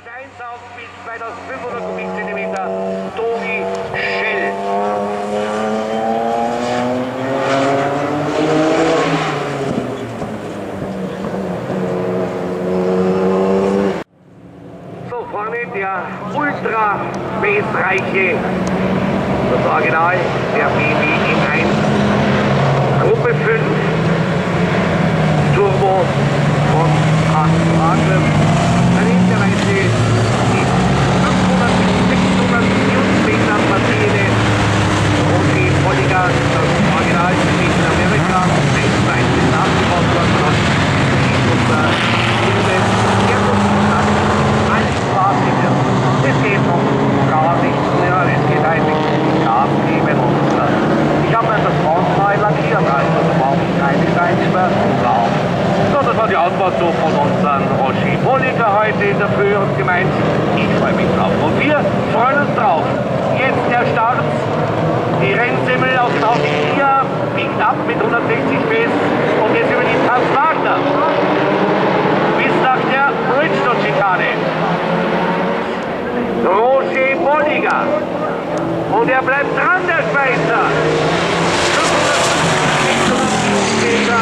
Startet 1 auf bis 2500 Kubikzentimeter, Togi Shell. So, vorne der ultra bassreiche, das Original, der BMW M1 Gruppe 5 Turbo von Volkswagen. Dahinter weise die 500 bis 600 Newtonmeter Maschine und die Polygon, das Original in Amerika, 1 bis nachgebaut worden hat. Alles quasi. Es geht um Gasichten, ja, es geht eigentlich um Gas geben und ich habe mir das Frontteil lackiert, also da brauche ich keine Steine mehr drauf. So, das war die Antwort so von unseren Roger Bolliger heute in der Früh und gemeint, ich freue mich drauf. Und wir freuen uns drauf. Jetzt der Start. Die Rennsimmel aus dem Haus 4 biegt ab mit 160 PS und jetzt über die Trans-Wagner bis nach der Bridgestone-Schikane. Roger Bolliger. Und er bleibt dran, der Schweizer. 550 Meter.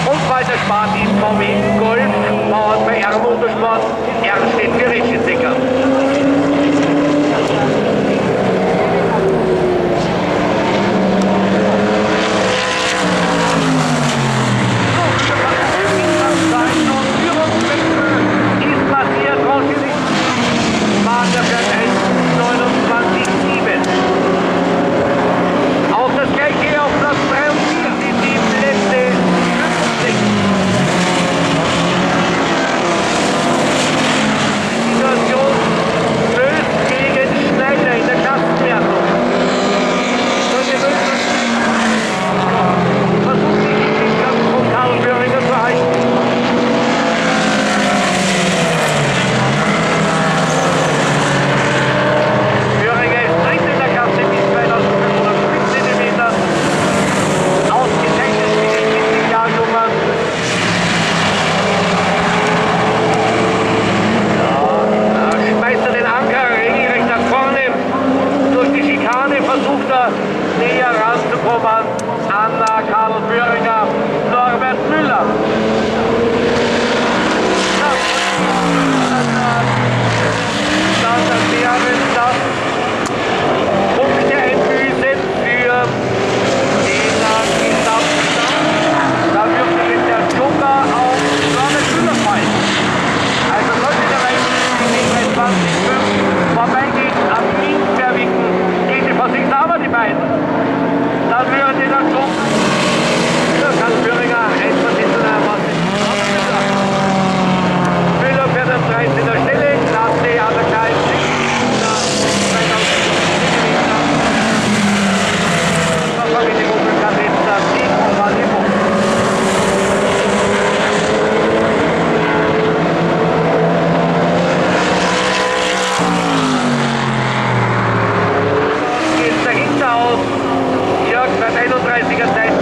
Und weiter Spart die VW Golf, powered bei R Motorsport. R steht für Rechtssicher. Ist passiert, rausgesicht. Vater fährt 1,29,7. Auch das gleiche auf Platz 3 und 4 sind die letzte 50. Die Situation löst gegen Schneider in der Klassenwertung. Versucht sich den Kampf von Karl Böhringer zu halten. Böhringer ist dritt in der Klasse bis 2500 Zentimeter. Ausgezeichnet mit den Initialnummern. Da schmeißt er den Anker regelrecht nach vorne. Durch die Schikane versucht er näher ranzukommen an Karl Böhringer, Norbert Müller. Dann wären das Punkteeinbüßen für den Gesamtstand. Da würde jetzt der Joker auf Norbert Müller fallen. Also sollte der Reifen 20,5 vorbeigeht, am linksfärbigen geht die Vorsicht aber die beiden. Dann würde der Joker 31er Zeit